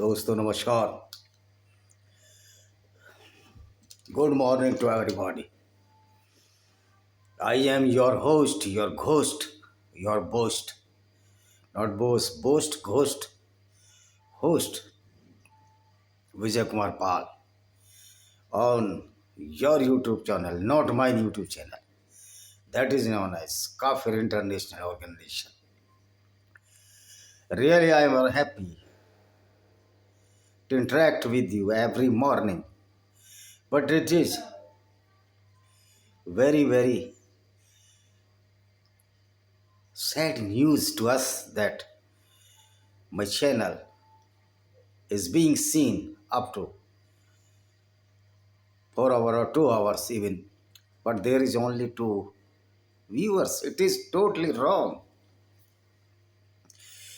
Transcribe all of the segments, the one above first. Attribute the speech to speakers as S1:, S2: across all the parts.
S1: दोस्तों नमस्कार. Good morning to everybody. I am your host, your ghost, your boast. Not boast, boast, ghost, host, Vijay Kumar Pal on your YouTube channel, not my YouTube channel. That is known as KAFFIR International Organization. Really, I am happy to interact with you every morning. But it is very, very sad news to us that my channel is being seen up to 4 hours or 2 hours even, but there is only 2 viewers. It is totally wrong.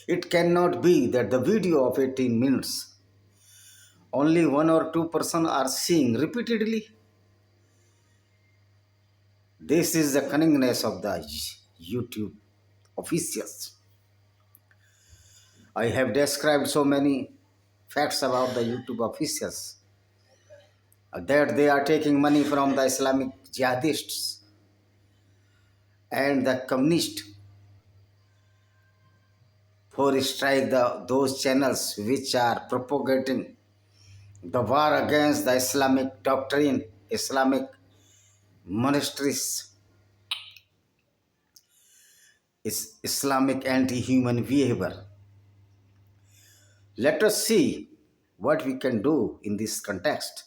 S1: It cannot be that the video of 18 minutes only 1 or 2 person are seeing repeatedly. This is the cunningness of the YouTube officials. I have described so many facts about the YouTube officials, that they are taking money from the Islamic jihadists and the communists for strike those channels which are propagating the war against the Islamic doctrine, Islamic monasteries, Islamic anti-human behavior. Let us see what we can do in this context.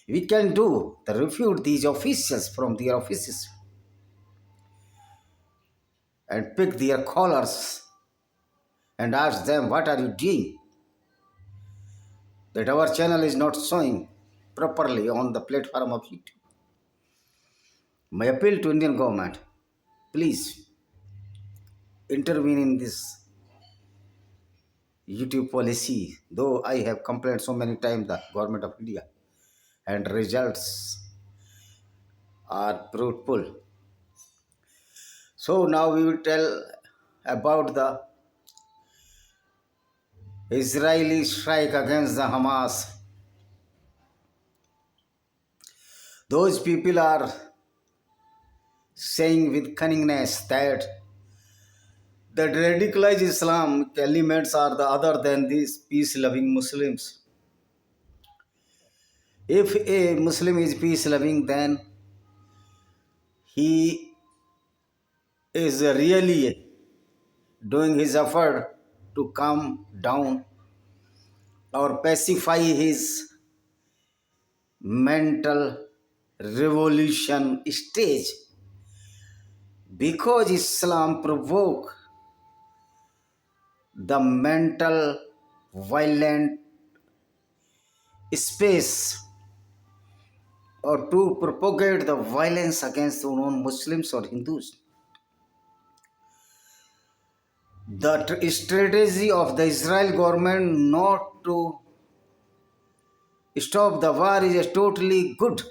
S1: We can do to refute these officials from their offices and pick their collars and ask them, what are you doing? That our channel is not showing properly on the platform of YouTube. My appeal to Indian government, please intervene in this YouTube policy. Though I have complained so many times the government of India, and results are fruitful. So now we will tell about the Israeli strike against the Hamas. Those people are saying with cunningness that radicalized Islamic elements are the other than these peace-loving Muslims. If a Muslim is peace-loving, then he is really doing his effort to calm down or pacify his mental revolution stage, because Islam provoke the mental violent space or to propagate the violence against non-Muslims or Hindus. The strategy of the Israel government not to stop the war is totally good.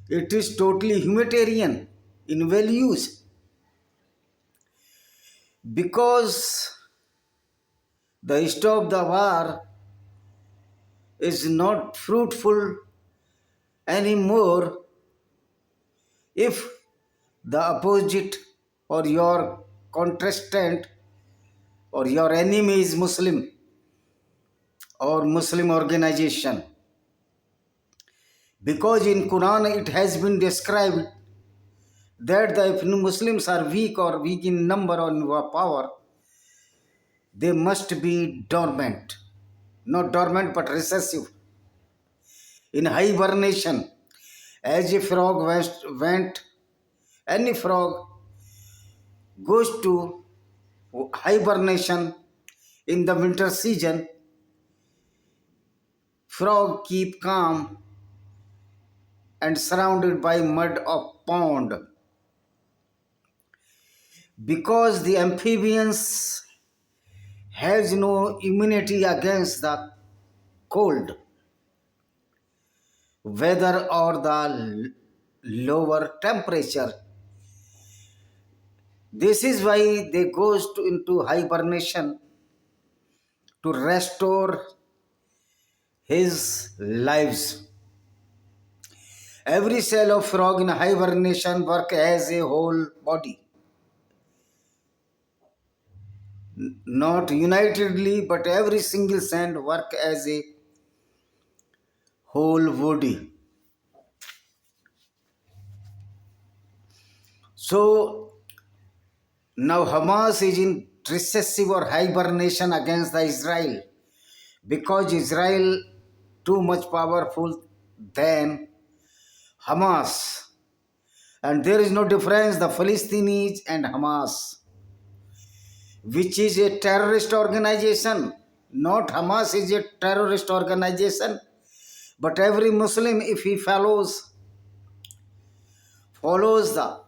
S1: It is totally humanitarian in values, because the stop the war is not fruitful anymore if the opposite or your contestant or your enemy is Muslim or Muslim organization. Because in Quran it has been described that if Muslims are weak or weak in number or in power, they must be dormant. Not dormant but recessive, in hibernation. As a frog any frog goes to hibernation in the winter season, frog keep calm and surrounded by mud of pond, because the amphibians has no immunity against the cold weather or the lower temperature. This is why they goes into hibernation to restore his lives. Every cell of frog in hibernation work as a whole body, not unitedly, but every single cell work as a whole body. So now Hamas is in recessive or hibernation against the Israel, because Israel too much powerful than Hamas. And there is no difference, the Philistines and Hamas, which is a terrorist organization. Not Hamas is a terrorist organization, but every Muslim, if he follows the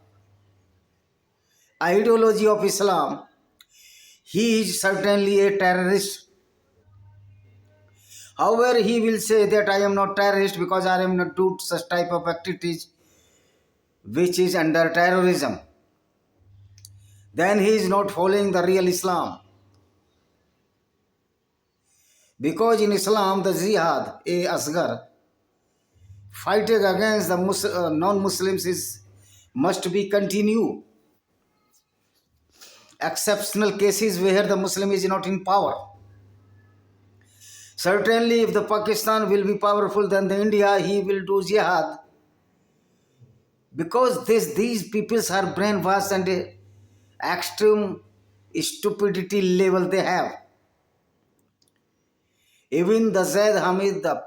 S1: ideology of Islam, he is certainly a terrorist. However, he will say that I am not terrorist because I am not doing such type of activities which is under terrorism. Then he is not following the real Islam. Because in Islam, the JIHAD-E-ASGAR, fighting against the non-Muslims must be continued. Exceptional cases where the Muslim is not in power. Certainly, if the Pakistan will be powerful than the India, he will do jihad. Because these peoples are brainwashed and extreme stupidity level they have. Even the Zaid Hamid, the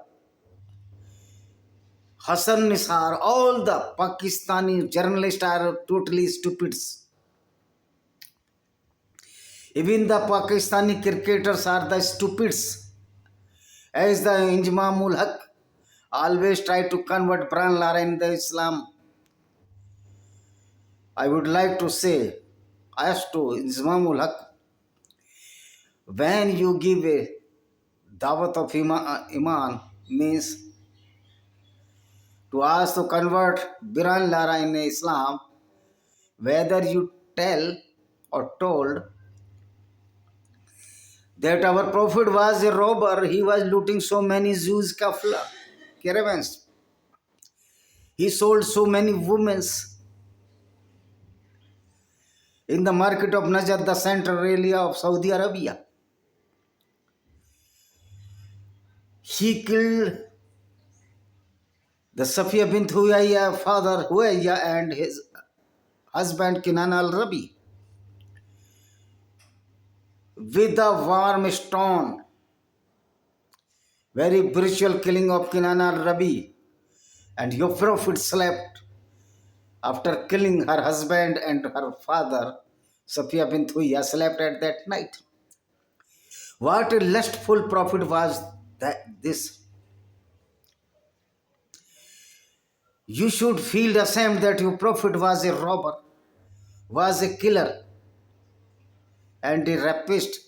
S1: Hassan Nisar, all the Pakistani journalists are totally stupids. Even the Pakistani cricketers are the stupids. As the Injmamul Haq always try to convert Brian Lara in the Islam. I would like to say, as to Injmamul Haq, when you give a dawat of Iman, means to ask to convert Brian Lara in Islam, whether you tell or told that our Prophet was a robber, he was looting so many Jews' caravans. He sold so many women in the market of Najd, the central area of Saudi Arabia. He killed the Safiya bint Huyayya, father Huyayya, and his husband Kinan al-Rabi with a warm stone. Very brutal killing of Kinan al-Rabi. And your Prophet slept after killing her husband and her father, Safiya bint Huyayya, slept at that night. What a lustful Prophet was this. You should feel ashamed that your Prophet was a robber, was a killer, and a rapist.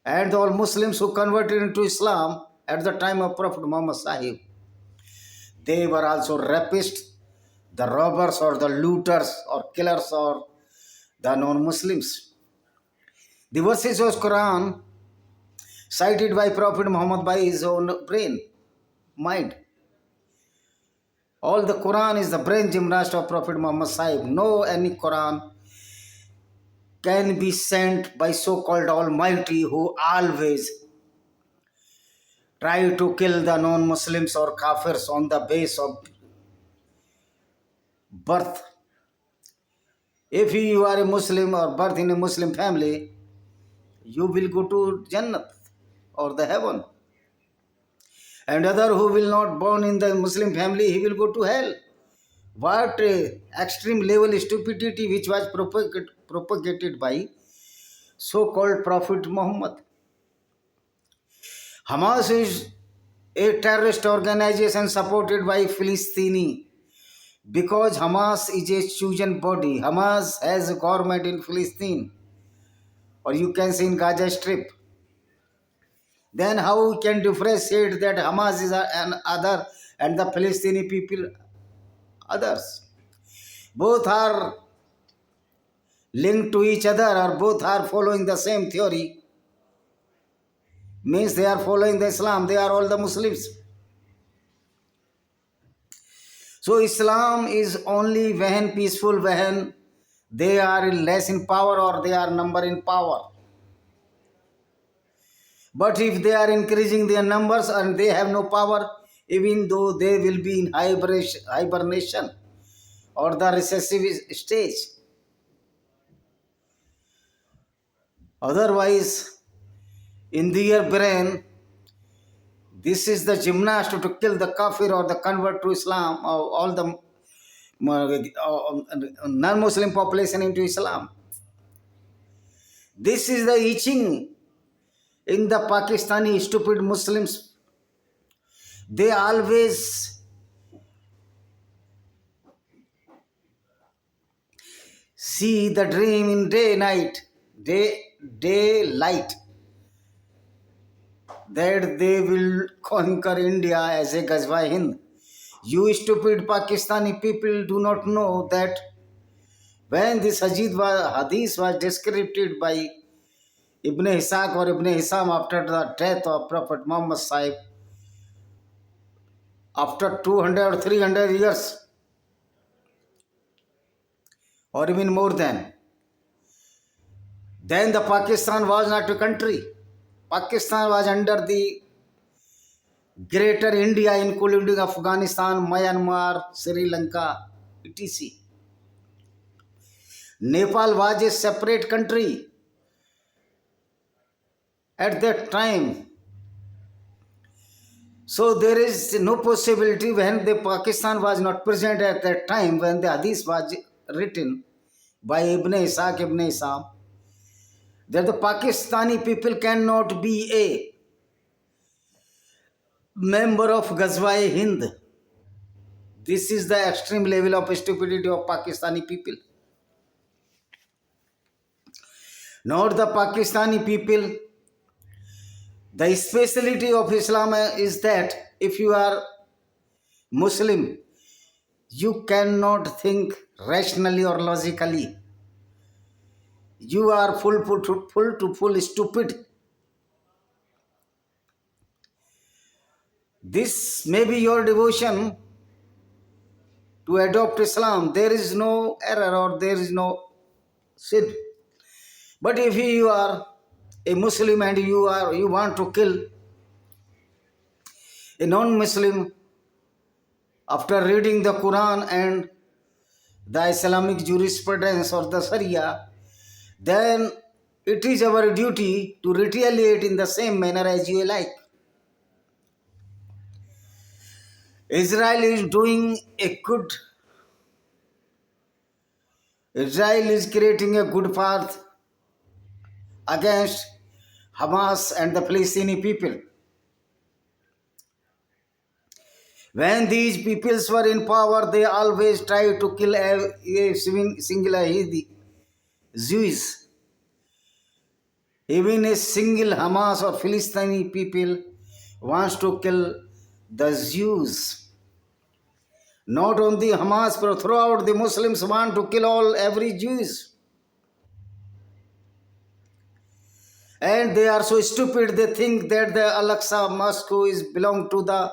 S1: And all Muslims who converted into Islam at the time of Prophet Muhammad Sahib, they were also rapists, the robbers or the looters or killers or the non-Muslims. The verses of Quran cited by Prophet Muhammad by his own mind. All the Quran is the brain gymnast of Prophet Muhammad Sahib. No any Quran can be sent by so-called Almighty who always try to kill the non-Muslims or KAFFIRS on the base of birth. If you are a Muslim or birth in a Muslim family, you will go to Jannat or the heaven. And other who will not born in the Muslim family, he will go to hell. What extreme level stupidity which was propagated by so-called Prophet Muhammad. Hamas is a terrorist organization supported by Philistine. Because Hamas is a chosen body. Hamas has a government in Palestine, or you can say in Gaza Strip. Then how we can differentiate that Hamas is an other and the Palestinian people others? Both are linked to each other, or both are following the same theory. Means they are following the Islam. They are all the Muslims. So Islam is only when peaceful, when they are less in power or they are number in power. But if they are increasing their numbers and they have no power, even though they will be in hibernation or the recessive stage. Otherwise, in their brain, this is the gymnast to kill the kafir or the convert to Islam, or all the non-Muslim population into Islam. This is the itching in the Pakistani stupid Muslims. They always see the dream in daylight, that they will conquer India as a Ghazwa Hind. You stupid Pakistani people do not know that when this hadith was described by Ibn Ishaq or Ibn Hisham after the death of Prophet Muhammad Sahib, after 200 or 300 years, or even more than, then the Pakistan was not a country. Pakistan was under the Greater India, including Afghanistan, Myanmar, Sri Lanka, etc. Nepal was a separate country at that time. So there is no possibility when the Pakistan was not present at that time when the hadith was written by Ibn Ishaq, Ibn Isam, that the Pakistani people cannot be a member of Ghazwa-e Hind. This is the extreme level of stupidity of Pakistani people. Not the Pakistani people. The speciality of Islam is that if you are Muslim, you cannot think rationally or logically. You are full stupid. This may be your devotion to adopt Islam. There is no error or there is no sin. But if you are a Muslim and you want to kill a non-Muslim after reading the Quran and the Islamic jurisprudence or the Sharia, then it is our duty to retaliate in the same manner as you like. Israel is creating a good path against Hamas and the Palestinian people. When these peoples were in power, they always tried to kill a single Jews. Even a single Hamas or Philistine people wants to kill the Jews. Not only Hamas, but throughout the Muslims want to kill every Jews. And they are so stupid, they think that the Al-Aqsa Mosque belong to the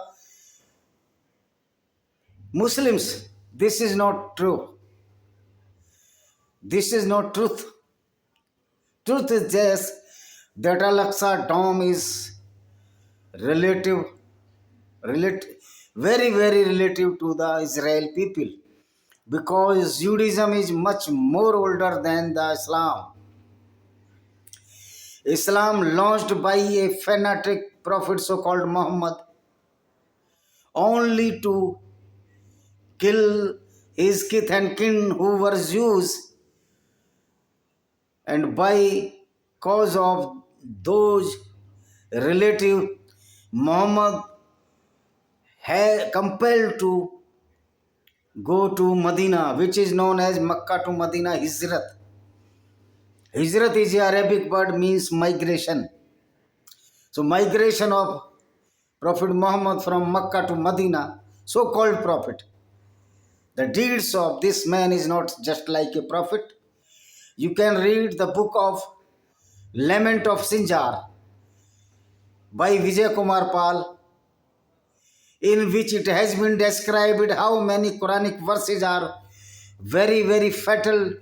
S1: Muslims. This is not true. This is not truth. Truth is just that Al-Aqsa Dome is very, very relative to the Israel people, because Judaism is much more older than the Islam. Islam launched by a fanatic prophet so-called Muhammad only to kill his kith and kin who were Jews, and by cause of those relatives, Muhammad compelled to go to Medina, which is known as Makkah to Medina Hijrat. Hijrat is an Arabic word, means migration. So migration of Prophet Muhammad from Makkah to Medina, so-called prophet. The deeds of this man is not just like a prophet. You can read the book of Lament of Sinjar by Vijay Kumar Pal, in which it has been described how many Quranic verses are very, very fatal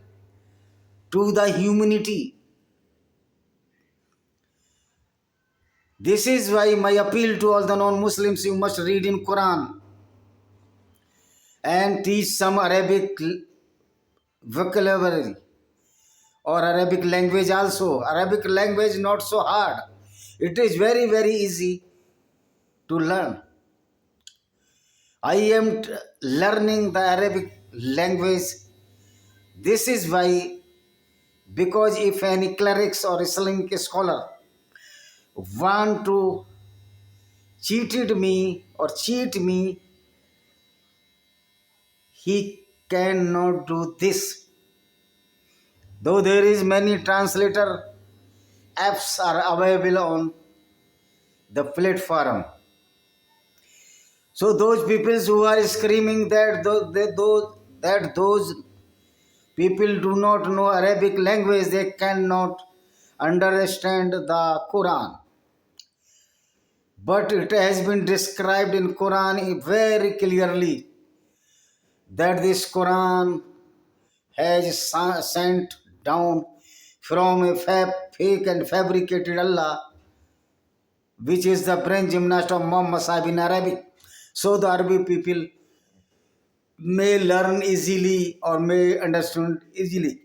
S1: to the humanity. This is why my appeal to all the non-Muslims, you must read in Quran and teach some Arabic vocabulary or Arabic language also. Arabic language not so hard. It is very, very easy to learn. I am learning the Arabic language. This is why, because if any clerics or Islamic scholar want to cheated me or cheat me, he cannot do this. Though there is many translator apps are available on the platform. So those people who are screaming that those people do not know Arabic language, they cannot understand the Quran. But it has been described in Quran very clearly that this Quran has sent down from a fake and fabricated Allah, which is the brain gymnast of Muhammad Sahib in Arabic. So the Arabic people may learn easily or may understand easily.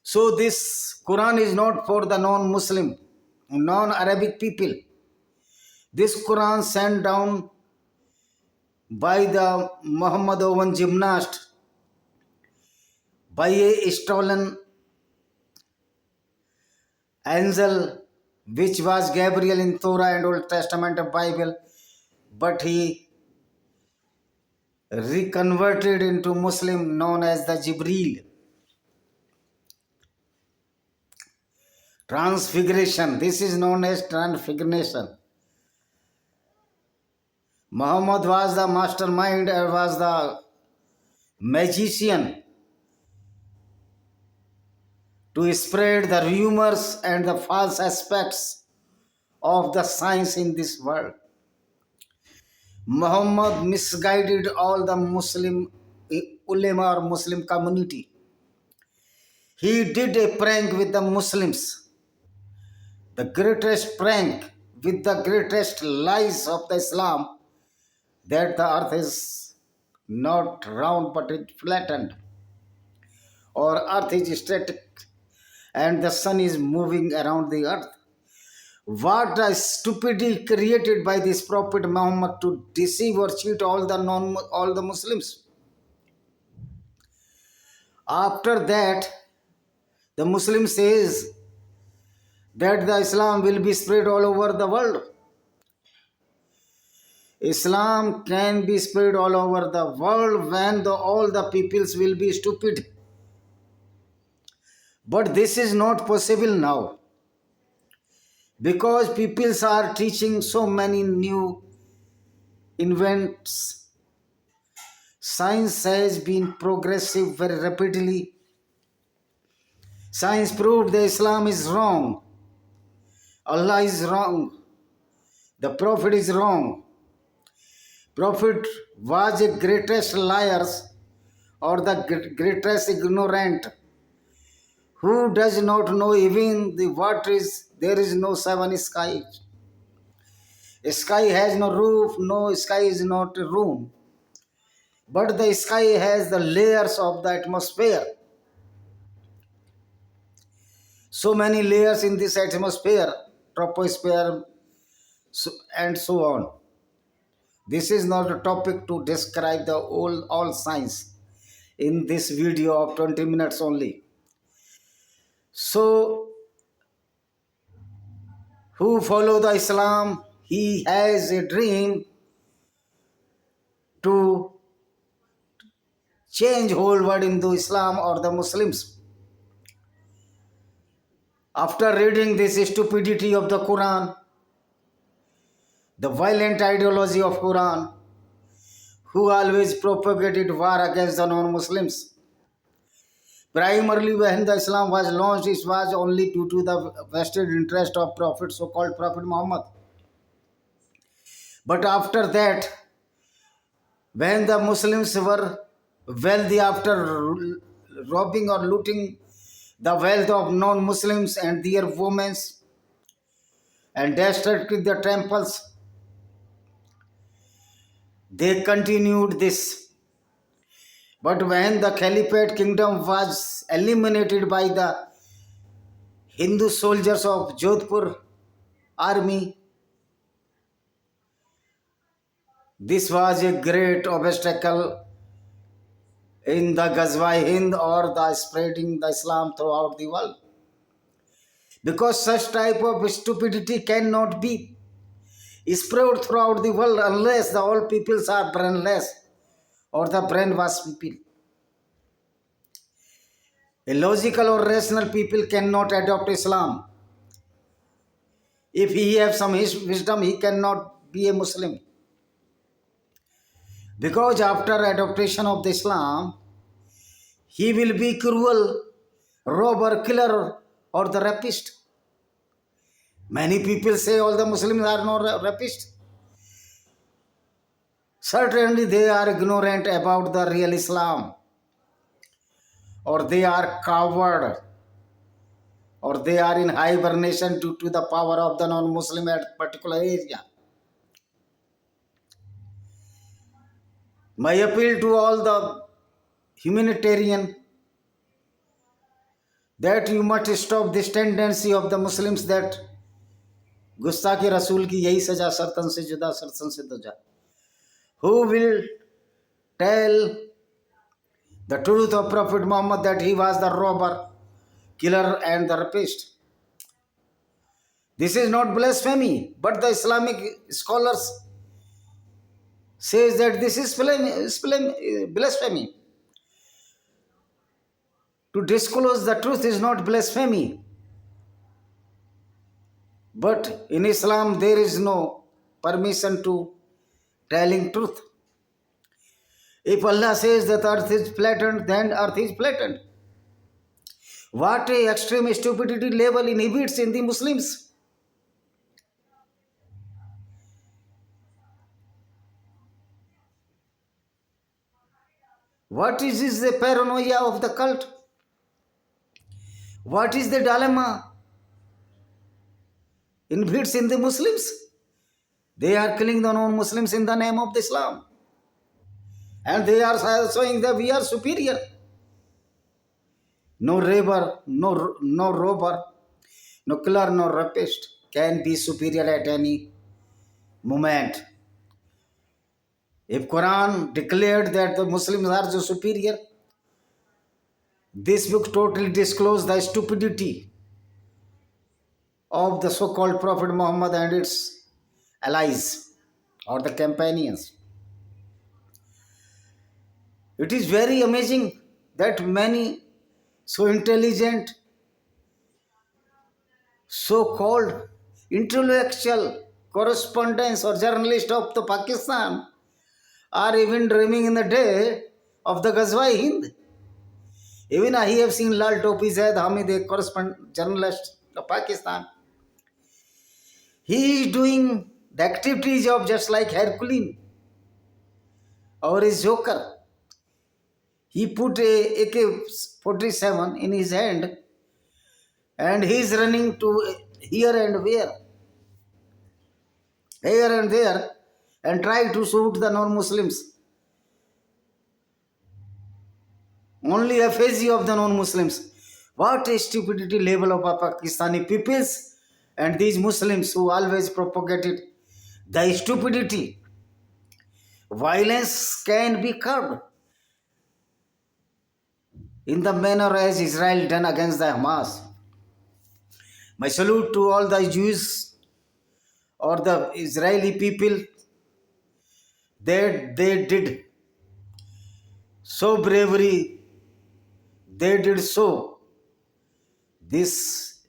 S1: So this Quran is not for the non-Muslim, non-Arabic people. This Quran sent down by the Muhammadan gymnast by a stolen angel, which was Gabriel in Torah and Old Testament of Bible, but he reconverted into Muslim known as the Jibreel. Transfiguration. This is known as transfiguration. Muhammad was the mastermind and was the magician to spread the rumors and the false aspects of the science in this world. Muhammad misguided all the Muslim ulama or Muslim community. He did a prank with the Muslims. The greatest prank with the greatest lies of the Islam, that the earth is not round but it flattened, or earth is static and the sun is moving around the earth. What a stupidity created by this Prophet Muhammad to deceive or cheat all the Muslims. After that, the Muslim says that the Islam will be spread all over the world. Islam can be spread all over the world when all the peoples will be stupid. But this is not possible now, because peoples are teaching so many new invents. Science has been progressive very rapidly. Science proved that Islam is wrong. Allah is wrong. The Prophet is wrong. Prophet was the greatest liars or the greatest ignorant, who does not know even there is no seven skies. Sky has no roof, no sky is not a room. But the sky has the layers of the atmosphere. So many layers in this atmosphere, troposphere, and so on. This is not a topic to describe the all science in this video of 20 minutes only. So, who follow the Islam, he has a dream to change whole world into Islam or the Muslims. After reading this stupidity of the Quran, the violent ideology of Quran, who always propagated war against the non-Muslims. Primarily when the Islam was launched, it was only due to the vested interest of Prophet, so-called Prophet Muhammad. But after that, when the Muslims were wealthy after robbing or looting the wealth of non-Muslims and their women and destroyed the temples, they continued this. But when the Caliphate kingdom was eliminated by the Hindu soldiers of Jodhpur army, this was a great obstacle in the Ghazwa-e-Hind or the spreading the Islam throughout the world. Because such type of stupidity cannot be spread throughout the world unless the all peoples are brainless or the brainwashed people. A logical or rational people cannot adopt Islam. If he has some wisdom, he cannot be a Muslim. Because after adoption of the Islam, he will be cruel, robber, killer, or the rapist. Many people say all the Muslims are not rapists. Certainly they are ignorant about the real Islam, or they are coward, or they are in hibernation due to the power of the non-Muslim at particular area. My appeal to all the humanitarian that you must stop this tendency of the Muslims that गुस्ताखी रसूल की यही सजा सरतन से जुदा सरतन से दुजा. Who will tell the truth of Prophet Muhammad that he was the robber, killer and the rapist? This is not blasphemy, but the Islamic scholars says that this is blasphemy. To disclose the truth is not blasphemy. But in Islam there is no permission to telling truth. If Allah says that earth is flattened, then earth is flattened. What a extreme stupidity level inhibits in the Muslims. What is the paranoia of the cult? What is the dilemma inhibits in the Muslims? They are killing the non-Muslims in the name of Islam. And they are showing that we are superior. No robber, no killer, no rapist can be superior at any moment. If Quran declared that the Muslims are the superior, this book totally disclosed the stupidity of the so-called Prophet Muhammad and its allies or the companions. It is very amazing that many so intelligent, so-called intellectual correspondents or journalists of the Pakistan are even dreaming in the day of the Ghazwa-e-Hind. Even I have seen Lal Topi Zaid Hamid, a correspondent journalist of Pakistan. He is doing the activities of just like Hercules or his Joker. He put a AK-47 in his hand and he is running to here and there and try to shoot the non-Muslims. Only aphasia of the non-Muslims. What a stupidity level of Pakistani peoples and these Muslims who always propagated the stupidity. Violence can be curbed in the manner as Israel done against the Hamas. My salute to all the Jews or the Israeli people that they did so bravery, they did so. This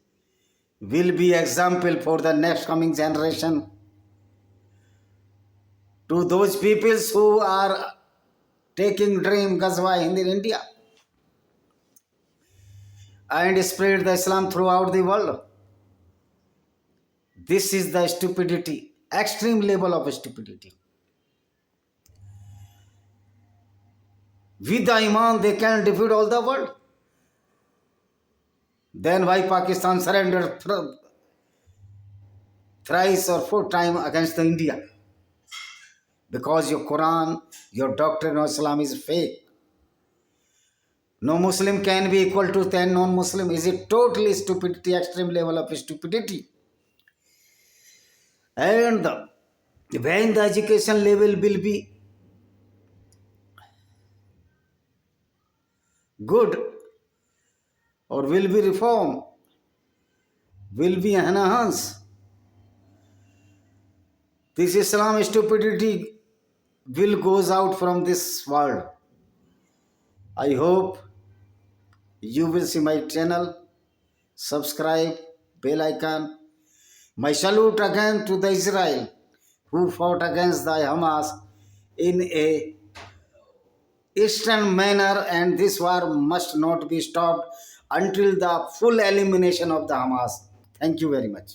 S1: will be example for the next coming generation to those peoples who are taking dream Ghazwa-e-Hind in India and spread the Islam throughout the world. This is the stupidity Extreme level of stupidity. With the Iman, they can defeat all the world. Then why Pakistan surrendered thrice or four times against the India? Because your Quran, your doctrine of Islam is fake. No Muslim can be equal to 10 non-Muslim. Is it totally stupidity, extreme level of stupidity? And when the education level will be good or will be reformed, will be enhanced, this Islam stupidity will goes out from this world. I hope you will see my channel, subscribe, bell icon. My salute again to the Israel who fought against the Hamas in a eastern manner, and this war must not be stopped until the full elimination of the Hamas. Thank you very much.